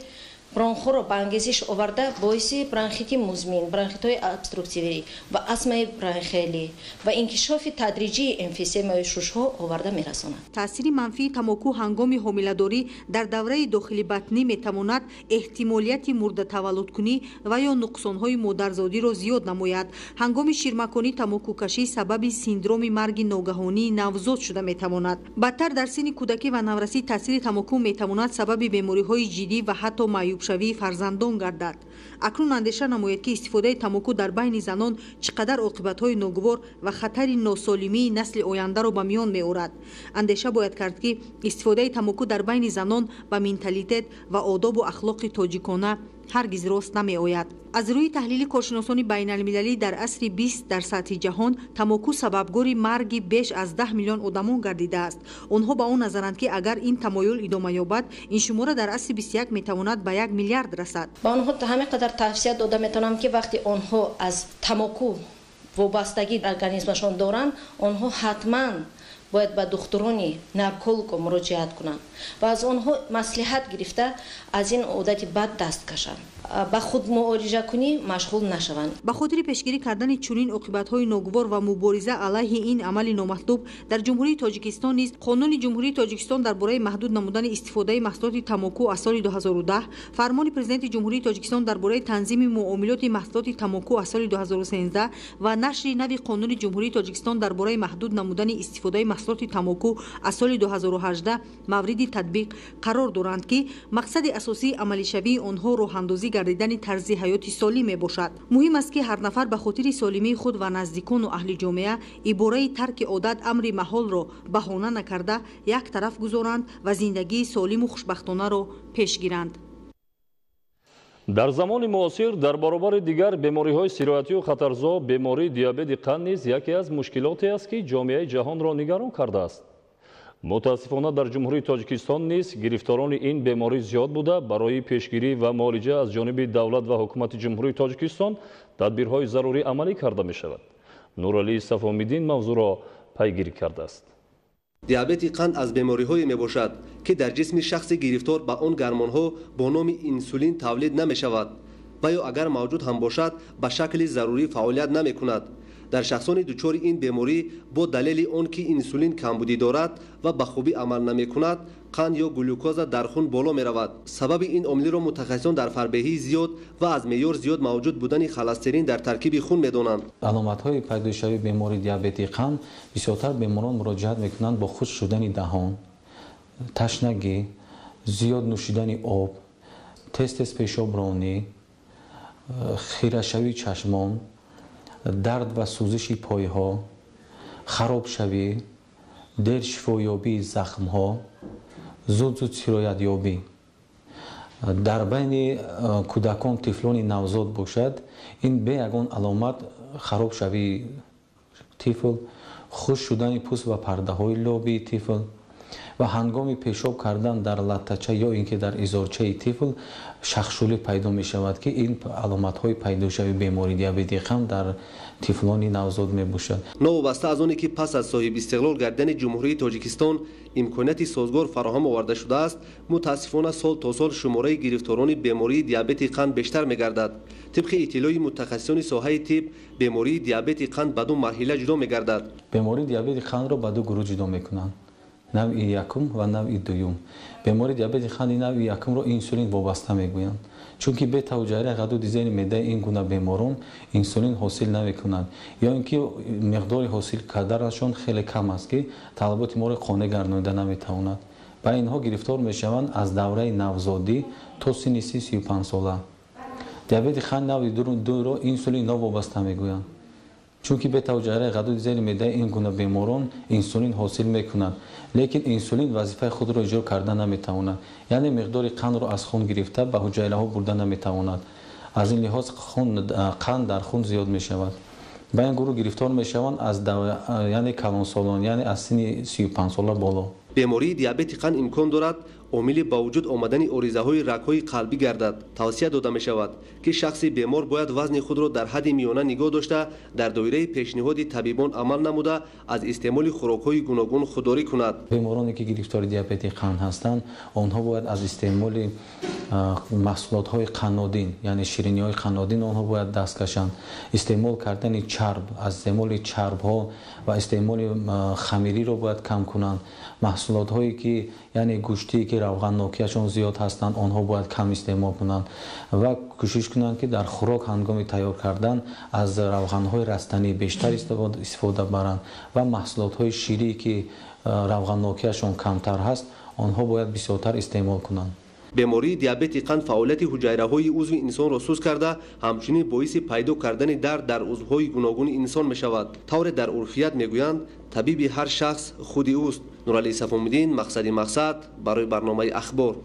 бронхоро ба ангезиш оварда боиси бронхити музмин, бронхитҳои обструктивӣ ва астмаи бронхиалӣ ва инкишофи тадриҷии эмфисемаи шушҳо оварда мерасонад.
таъсири манфии тамоку ҳангоми ҳомиладорӣ дар давраи дохилибатнӣ метавонад эҳтимолияти мурдатаваллудкунӣ ва ё нуқсонҳои модарзодиро зиёд намояд. ҳангоми ширмакунӣ тамокукашӣ сабаби синдроми марги ногаҳонии навзод шуда метавонад. бадтар дар синни кӯдакӣ ва наврасӣ таъсири тамоку метавонад сабаби бемориҳои ҷиддӣ ва ҳатто маъюб майёбшавии фарзандон гардад. акнун андеша намояд ки истифодаи тамоку дар байни занон чӣ қадар оқибатҳои ногувор ва хатари носолимии насли ояндаро ба миён меорад. андеша бояд кард ки истифодаи тамоку дар байни занон ба менталитет ва одобу ахлоқи тоҷикона ҳаргиз рост намеояд. аз рӯи таҳлили коршиносони байналмилалӣ дар асри 20 дар сатҳи ҷаҳон тамоку сабабгори марги беш аз 10 миллион одамон гардидааст. онҳо ба он назаранд ки агар ин тамоюл идома ёбад ин шумора дар асри 21 метавонад ба 1 миллиард расад.
ба онҳо ҳаме қадар тавсия дода метавонам ки вақти онҳо аз тамоку вобастагӣ организмашон доранд онҳо ҳатман бояд ба духтурони нарколого муроҷиат кунанд ва аз онҳо маслиҳат гирифта аз ин одати бад даст кашанд, ба худмуолиҷакунӣ машғул нашаванд.
ба хотири пешгирӣ кардани чунин оқибатҳои ногувор ва мубориза алайҳи ин амали номатлуб дар ҷумҳурии тоҷикистон низ қонуни ҷумҳурии тоҷикистон дар бораи маҳдуд намудани истифодаи маҳсулоти тамоку аз соли 2010, фармони президенти ҷумҳурии тоҷикистон дар бораи танзими муомилоти маҳсулоти тамоку аз соли 2013 ва нашри нави қонуни ҷумҳурии тоҷикистон дар бораи маҳдуд намудани истифодаи маҳсулоти тамоку аз соли 2018 мавриди татбиқ қарор доранд ки мақсади асосии амалишавии онҳо роҳандозӣ гардидани тарзи ҳаёти солим мебошад. муҳим аст ки ҳар нафар ба хотири солимии худ ва наздикону аҳли ҷомеа ибораи тарки одат амри маҳолро баҳона накарда як тараф гузоранд ва зиндагии солиму хушбахтонаро пеш гиранд.
дар замони муосир дар баробари дигар бемориҳои сироятию хатарзо бемории диабети қанд низ яке аз мушкилоте аст ки ҷомеаи ҷаҳонро нигарон кардааст. мутаассифона дар ҷумҳурии тоҷикистон низ гирифторони ин беморӣ зиёд буда барои пешгирӣ ва муолиҷа аз ҷониби давлат ва ҳукумати ҷумҳурии тоҷикистон тадбирҳои зарурӣ амалӣ карда мешавад. нуралии сафомиддин мавзӯъро пайгирӣ кардааст.
диабети қанд аз бемориҳое мебошад ки дар ҷисми шахси гирифтор ба он гормонҳо бо номи инсулин тавлид намешавад ва ё агар мавҷуд ҳам бошад ба шакли зарурӣ фаъолият намекунад. дар шахсони дучори ин беморӣ бо далели он ки инсулин камбудӣ дорад ва ба хубӣ амал намекунад қанд ё глюкоза дар хун боло меравад. сабаби ин омилро мутахассисон дар фарбеҳии зиёд ва аз меъёр зиёд мавҷуд будани холестерин дар таркиби хун медонанд.
аломатҳои пайдоишавии бемории диабети қанд бисёртар беморон муроҷиат мекунанд бо хушк шудани даҳон, ташнагӣ, зиёд нӯшидани об, тез пешобронӣ, хирашавии чашмон, дард ва сӯзиши пойҳо, харобшавӣ, дер шифоёбии захмҳо, зуд сироятёбӣ. дар байни кӯдакон тифлони навзод бошад, ин бе ягон аломат харобшавии тифл, хушк шудани пӯст ва пардаҳои лобии тифл ва ҳангоми пешоб кардан дар латтача ё ин ки дар изорчаи тифл шахшулӣ пайдо мешавад ки ин аломатҳои пайдошавии бемории диабети қанд дар тифлони навзод мебошад.
новобаста аз оне ки пас аз соҳибистиқлол гардидани ҷумҳурии тоҷикистон имконияти созгор фароҳам оварда шудааст, мутаассифона сол то сол шумораи гирифторони бемории диабети қанд бештар мегардад. тибқи иттилои мутахассисони соҳаи тиб бемории диабети қанд ба ду марҳила ҷудо мегардад.
бемории диабети қандро ба ду гурӯҳ ҷудо мекунанд. навъи якум ва навъи дуюм. бемории диабети қанди навъи якумро инсулин вобаста мегӯянд, чунки бетавҷаҳрия ғадуди зери меъдаи ин гуна беморон инсулин ҳосил намекунанд ё ин ки миқдори ҳосил карданашон хеле кам аст ки талаботи моро қонеъ гардонида наметавонад. ба инҳо гирифтор мешаванд аз давраи навзодӣ то синни 35 сола. диабети қанд навъи дуро инсулин новобаста мегӯянд, чунки бетавҷаҳрия ғадуди зери меъдаи ин гуна беморон инсулин ҳосил мекунанд, лекин инсулин вазифаи худро иҷро карда наметавонад, яъне миқдори қандро аз хун гирифта ба ҳуҷайраҳо бурда наметавонад. аз ин лиҳоз қанд дар хун зиёд мешавад. ба ин гурӯҳ гирифтор мешаванд аз яъне калонсолон, яъне аз синни 35 сола боло.
бемории диабети қанд имкон дорад омили ба вуҷуд омадани оризаҳои рагҳои қалбӣ гардад. тавсия дода мешавад ки шахси бемор бояд вазни худро дар ҳадди миёна нигоҳ дошта дар доираи пешниҳоди табибон амал намуда аз истеъмоли хӯрокҳои гуногун худдорӣ кунад.
бемороне ки гирифтори диабети қанд ҳастанд, онҳо бояд аз истеъмоли маҳсулотҳои қаннодин, яъне шириниҳои қаннодин онҳо бояд даст кашанд. истеъмол кардани чарб, аз истеъмоли чарбҳо ва истеъмоли хамириро бояд кам кунанд. маҳсулотҳое ки яъне гӯштие ки равғаннокиашон зиёд ҳастанд, онҳо бояд кам истеъмол кунанд ва кӯшиш кунанд ки дар хӯрок ҳангоми тайёр кардан аз равғанҳои растанӣ бештар истифода баранд ва маҳсулотҳои ширие ки равғаннокиашон камтар ҳаст, онҳо бояд бисёртар истеъмол кунанд.
бемории диабети қанд фаъолияти ҳуҷайраҳои узви инсонро суст карда, ҳамчунин боиси пайдо кардани дард дар узвҳои гуногуни инсон мешавад. тавре дар урфият мегӯянд табиби ҳар шахс худи уст. нуралӣ сафомиддин, мақсади мақсад, барои барномаи ахбор.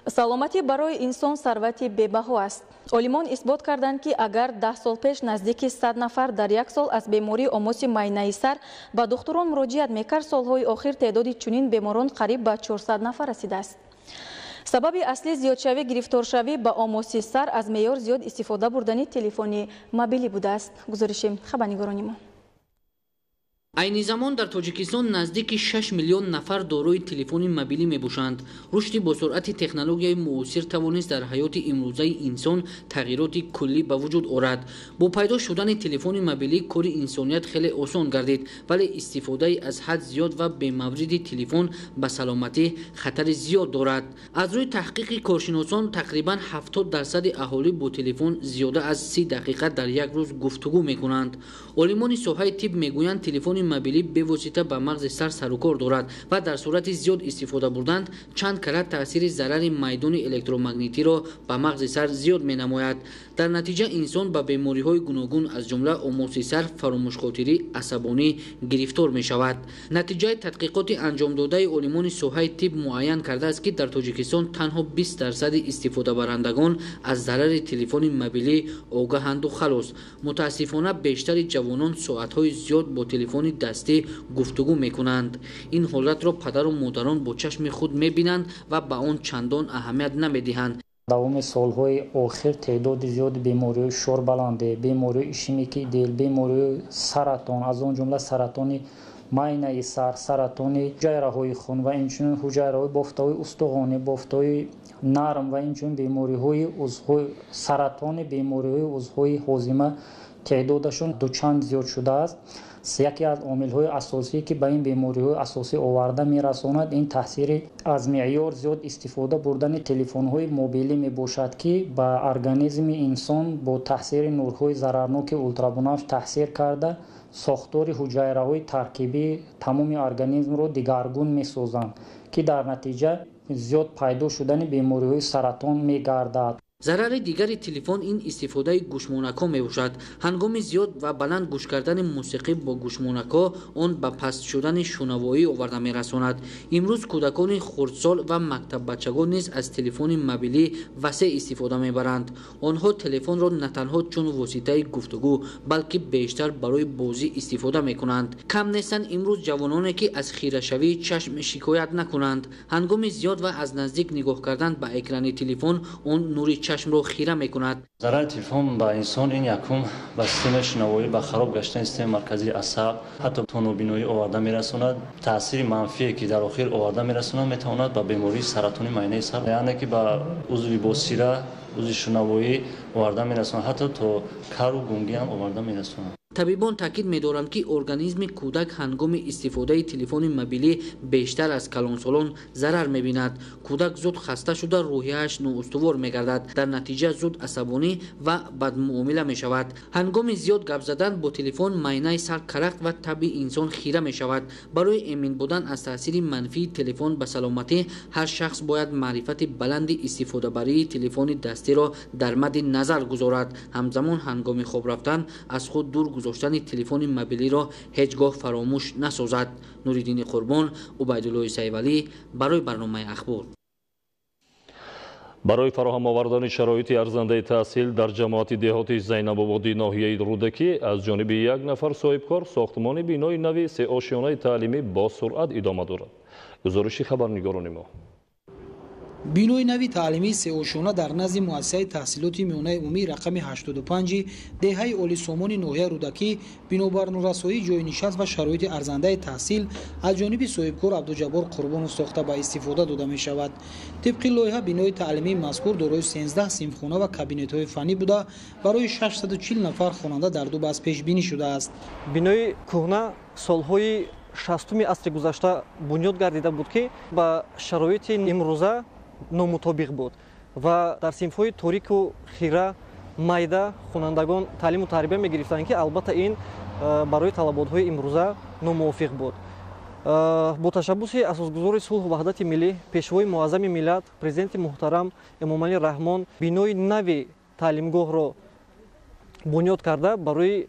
саломатӣ барои инсон сарвати бебаҳо аст. олимон исбот карданд ки агар 10 сол пеш наздики 100 нафар дар як сол аз бемории омоси майнаи сар ба духтурон муроҷиат мекард, солҳои охир теъдоди чунин беморон қариб ба 400 нафар расидааст. сабаби аслӣ зиёдшавӣ гирифторшавӣ ба омоси сар аз меъёр зиёд истифода бурдани телефони мобилӣ будааст. гузориши хабарнигорони мо.
айни замон дар тоҷикистон наздики 6 миллион нафар дорои телефони мобилӣ мебошанд. рушди бо суръати технологияи муосир тавонист дар ҳаёти имрӯзаи инсон тағйироти куллӣ ба вуҷуд орад. бо пайдо шудани телефони мобилӣ кори инсоният хеле осон гардид, вале истифодаи аз ҳад зиёд ва бемавриди телефон ба саломатӣ хатари зиёд дорад. аз рӯи таҳқиқи коршиносон тақрибан 70% аҳолӣ бо телефон зиёда аз 30 дақиқа дар як рӯз гуфтугӯ мекунанд. олимони соҳаи тиб мегӯянд телефони мобилӣ бевосита ба мағзи сар сарукор дорад ва дар сурати зиёд истифода бурданд чанд карат таъсири зарари майдони электромагнитиро ба мағзи сар зиёд менамояд. дар натиҷа инсон ба бемориҳои гуногун аз ҷумла омоси сар, фаромӯшхотирӣ, асабонӣ гирифтор мешавад. натиҷаи тадқиқоти анҷомдодаи олимони соҳаи тиб муайян кардааст ки дар тоҷикистон танҳо 20% истифодабарандагон аз зарари телефони мобилӣ огаҳанду халос. мутаассифона бештари ҷавонон соатҳои зиёд бо телефони дастӣ гуфтугӯ мекунанд. ин ҳолатро падару модарон бо чашми худ мебинанд ва ба он чандон аҳамият намедиҳанд.
давоми солҳои охир теъдоди зиёди бемориҳои шорбаланде, бемориҳои ишемикии дил, бемориҳои саратон, аз он ҷумла саратони майнаи сар, саратони ҳуҷайраҳои хун ва инчунин ҳуҷайраҳои бофтаҳои устухонӣ, бофтаҳои нарм ва инчунин бемориҳои узвҳои саратони бемориҳои узвҳои ҳозима теъдодашон дучанд зиёд шудааст. яке аз омилҳои асосие ки ба ин бемориҳои асосӣ оварда мерасонад, ин таъсири аз меъёр зиёд истифода бурдани телефонҳои мобилӣ мебошад ки ба организми инсон бо таъсири нурҳои зарарноки ултрабунафш таъсир карда сохтори ҳуҷайраҳои таркибии тамоми организмро дигаргун месозанд, ки дар натиҷа зиёд пайдо шудани бемориҳои саратон мегардад.
зарари дигари телефон ин истифодаи гӯшмонакҳо мебошад. ҳангоми зиёд ва баланд гӯш кардани мусиқӣ бо гӯшмонакҳо он ба паст шудани шунавоӣ оварда мерасонад. имрӯз кӯдакони хурдсол ва мактаббачагон низ аз телефони мобилӣ васеъ истифода мебаранд. онҳо телефонро на танҳо чун воситаи гуфтугӯ, балки бештар барои бозӣ истифода мекунанд. кам нестанд имрӯз ҷавононе ки аз хирашавии чашм шикоят накунанд. ҳангоми зиёд ва аз наздик нигоҳ кардан ба экрани телефон он нури чашмро хира мекунад.
зарари телефон ба инсон ин якум ба системаи шунавоӣ ба хароб гаштани системаи марказии асаб, ҳатто тонобиноӣ оварда мерасонад. таъсири манфие ки дар охир оварда мерасонад метавонад ба бемории саратони майнаи сар, яъне ки ба узви босира, узви шунавоӣ оварда мерасонад, ҳатто то кару гунги ҳам оварда мерасонад.
табибон таъкид медоранд ки организми кӯдак ҳангоми истифодаи телефони мобилӣ бештар аз калонсолон зарар мебинад. кӯдак зуд хаста шуда рӯҳияаш ноустувор мегардад, дар натиҷа зуд асабонӣ ва бадмуомила мешавад. ҳангоми зиёд гап задан бо телефон майнаи сар карахт ва таби инсон хира мешавад. барои эмин будан аз таъсири манфии телефон ба саломатӣ ҳар шахс бояд маърифати баланди истифодабарии телефони дастиро дар мадди назар гузорад. ҳамзамон ҳангоми хоб рафтан аз худ дур гузоштани телефони мобилиро ҳеҷ гоҳ фаромӯш насозад. нуриддини қурбон, убайдуллои сайвалӣ барои барномаи ахбор.
барои фароҳам овардани шароити арзандаи таҳсил дар ҷамоати деҳоти зайнабободӣ ноҳияи рӯдаки аз ҷониби як нафар соҳибкор сохтмони бинои нави сеошёнаи таълимӣ бо суръат идома дорад. гузориши хабарнигорони мо.
бинои нави таълимии сеошона дар назди муассисаи таҳсилоти миёнаи умумии рақами 85 деҳаи олисомони ноҳияи рӯдакӣ бинобар нурасоии ҷойи нишаст ва шароити арзандаи таҳсил аз ҷониби соҳибкор абдуҷаббор қурбонов сохта ба истифода дода мешавад. тибқи лоиҳа бинои таълимии мазкур дорои 13 синфхона ва кабинетҳои фаннӣ буда барои 640 нафар хонанда дар ду баъз пешбинӣ шудааст.
бинои кӯҳна солҳои 60-уми асри гузашта бунёд гардида буд ки ба шароити имрӯза номутобиқ буд ва дар синфҳои торику хира майда хонандагон таълиму тарбия мегирифтанд ки албатта ин барои талаботҳои имрӯза номувофиқ буд. бо ташаббуси асосгузори сулҳу ваҳдати миллӣ пешвои муаззами миллат президенти муҳтарам эмомалӣ раҳмон бинои нави таълимгоҳро бунёд карда барои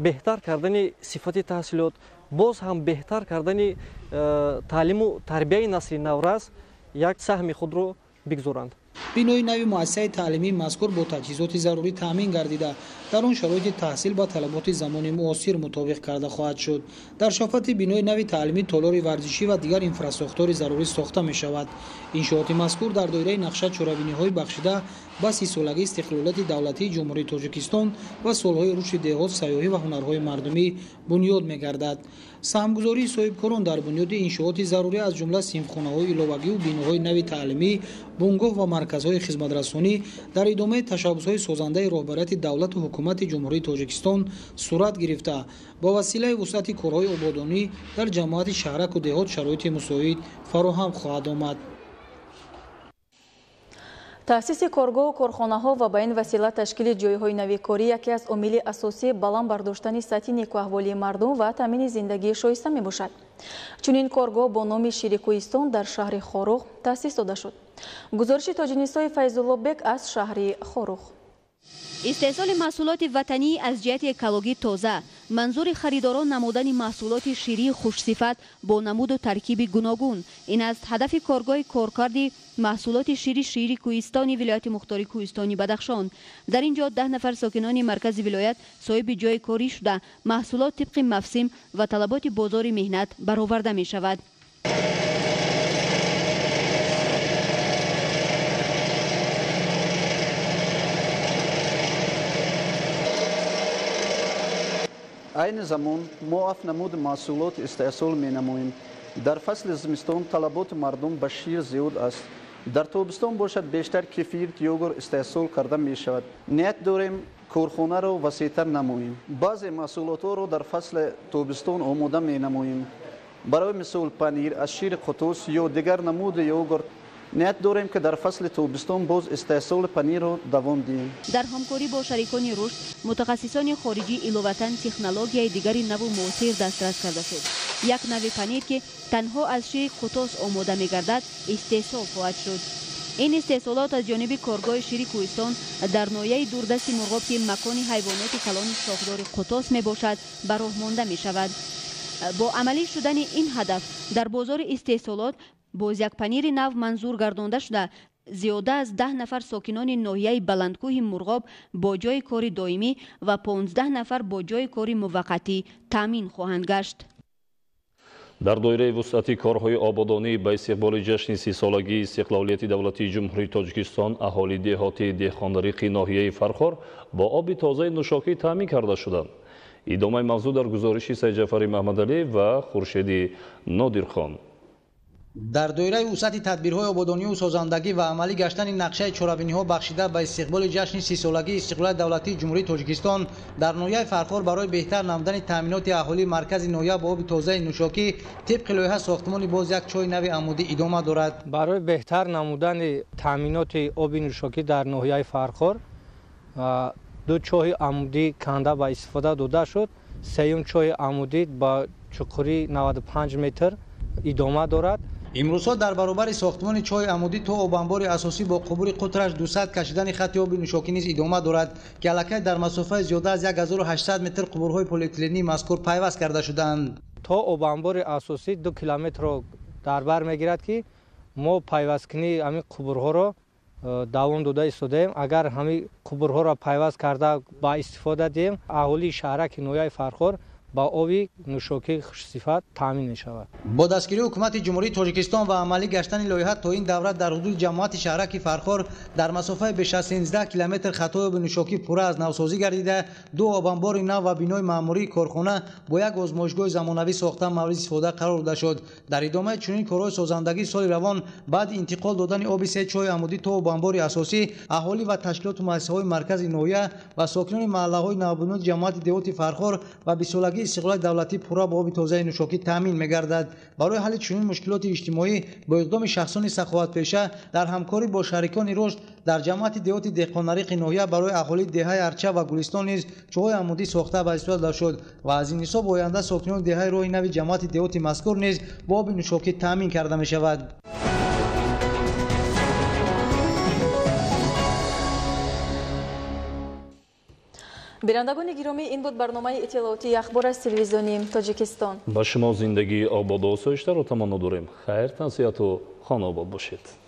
беҳтар кардани сифати таҳсилот боз ҳам беҳтар кардани таълиму тарбияи насли наврас як саҳми худро бигзоранд.
бинои нави муассисаи таълимии мазкур бо таҷҳизоти зарурӣ таъмин гардида дар он шароити таҳсил ба талаботи замони муосир мутобиқ карда хоҳад шуд. дар шафати бинои нави таълимӣ толори варзишӣ ва дигар инфраструктури зарурӣ сохта мешавад. иншооти мазкур дар доираи нақша чорабиниҳои бахшида ба 30-солагии истиқлолияти давлатии ҷумҳурии Тоҷикистон ва солҳои рушди деҳот, сайёҳӣ ва ҳунарҳои мардумӣ бунёд мегардад. саҳмгузории соҳибкорон дар бунёди иншооти зарурӣ аз ҷумла синфхонаҳои иловагӣ ва биноҳои нави таълимӣ, бунгоҳ ва марказҳои хизматрасонӣ дар идомаи ташаббусҳои созандаи роҳбарияти давлату ҳукумати ҷумҳурии Тоҷикистон сурат гирифта ба василаи вусъати корҳои ободонӣ дар ҷамоати шаҳраку деҳот шароити мусоид фароҳам хоҳад омад.
таъсиси коргоҳу корхонаҳо ва ба ин васила ташкили ҷойҳои навикорӣ яке аз омили асосии баланд бардоштани сатҳи некуаҳволии мардум ва таъмини зиндагии шоиста мебошад. чунин коргоҳ бо номи Ширикӯистон дар шаҳри Хорух таъсис дода шуд. гузориши тоҷинисои Файзуллобек аз шаҳри Хорух.
истеҳсоли маҳсулоти ватанӣ аз ҷиҳати экологӣ тоза, манзури харидорон намудани маҳсулоти ширии хушсифат бо намуду таркиби гуногун. ин аст ҳадафи коргоҳи коркарди маҳсулоти шири Кӯистони вилояти мухтори Кӯистони Бадахшон. дар ин ҷо 10 нафар сокинони маркази вилоят соҳиби ҷои корӣ шуда маҳсулот тибқи мавсим ва талаботи бозори меҳнат бароварда мешавад.
айни замон мо 7 намуди маҳсулот истеҳсол менамоем. дар фасли зимистон талаботи мардум ба шир зиёд аст. дар тобистон бошад бештар кефир, йогурт истеҳсол карда мешавад. ният дорем корхонаро васеътар намоем. баъзе маҳсулотҳоро дар фасли тобистон омода менамоем. барои мисол панир аз шири қутус ё дигар намуди йогурт. ният дорем ки дар фасли тобистон боз истеҳсоли панирро давом диҳем.
дар ҳамкорӣ бо шарикони рушд мутахассисони хориҷӣ иловатан технологияи дигари наву муосир дастрас карда шуд. як нави панир ки танҳо аз шири қутус омода мегардад истеҳсол хоҳад шуд. ин истеҳсолот аз ҷониби коргоҳи шири Кӯистон дар ноҳияи дурдасти Мурғоб ки макони ҳайвоноти калони шохдори қутус мебошад ба роҳ монда мешавад. бо амалӣ шудани ин ҳадаф дар бозори истеҳсолот боз як панири нав манзур гардонда шуда зиёда аз 10 нафар сокинони ноҳияи баландкӯҳи Мурғоб бо ҷои кори доимӣ ва 15 нафар бо ҷои кори муваққатӣ таъмин хоҳанд гашт.
дар доираи вусъати корҳои ободонӣ ба истиқболи ҷашни 30-солагии истиқлолияти давлатии ҷумҳурии Тоҷикистон аҳоли деҳотии деҳқондариқи ноҳияи Фархор бо оби тозаи нӯшокӣ таъмин карда шуданд. идомаи мавзӯъ дар гузориши Сайҷафари Маҳмадалӣ ва Хуршеди Нодирхон.
дар доираи вусъати тадбирҳои ободониву созандагӣ ва амалӣ гаштани нақшаи чорабиниҳо бахшида ба истиқболи ҷашни 30-солагии истиқлолияти давлатии ҷумҳурии Тоҷикистон дар ноҳияи Фархор барои беҳтар намудани таъминоти аҳолии маркази ноҳия бо оби тозаи нӯшокӣ тибқи лоиҳа сохтмони боз як чойи нави амудӣ идома дорад.
барои беҳтар намудани таъминоти оби нӯшокӣ дар ноҳияи Фархор 2 чойи амудӣ канда ба истифода дода шуд. сеюм чойи амудӣ ба чуқурӣ 95 метр идома дорад.
имрӯзҳо дар баробари сохтмони чойи амудӣ то обанбори асосӣ бо қубури қутраш 200 кашидани хатти оби нӯшокӣ низ идома дорад ки аллакай дар масофаи зиёда аз 1800 метр қубурҳои полиэтилении мазкур пайваст карда шуданд.
то обанбори асосӣ 2 километрро дар бар мегирад ки мо пайвасткунии ҳамин қубурҳоро давом дода истодаем. агар ҳамин қубурҳоро пайваст карда ба истифода диҳем аҳолии шаҳраки ноҳияи Фархор ба оби нӯшокии хушсифат таъмин мешавад.
бо дастгирии ҳукумати ҷумҳурии Тоҷикистон ва амалӣ гаштани лоиҳа то ин давра дар ҳудуди ҷамоати шаҳраки Фархор дар масофаи беш аз 13 километр хатои оби нӯшокӣ пурра аз навсозӣ гардида 2 обанбори нав ва бинои маъмурии корхона бо як озмоишгоҳи замонавӣ сохта мавриди истифода қарор дода шуд. дар идомаи чунин корҳои созандагӣ соли равон баъди интиқол додани оби 3 чойи амудӣ то обанбори асосӣ аҳолӣ ва ташкилоту муассисаҳои маркази ноҳия ва сокинони маҳаллаҳои навбуниёди ҷамоати деҳоти Фархор ва 20-солаги رسیدگی استقلال دولتی پورا به آب تازه نوشاکی تامین می‌گردد. برای حل چنین مشکلات اجتماعی با اقدام شخصان سخاوت‌پیشه در همکاری با شریکان رشد در جماعت دهات دهقاناری ناحیه برای اهالی دهه ارچه و گلستان نیز چوهای عمودی ساخته به استفاده شد و از این حساب آینده ساکنان دهه راه نو جماعت دهات مذکور نیز با آب نوشاکی تامین کرده می‌شود.
بینندگان گرامی، این بود برنامه اطلاعاتی اخبار از تلویزیون تاجیکستان.
با شما زندگی آباد و آسایش‌تر رو تمنا داریم. خیر، تنصیحات و خانه آباد باشید.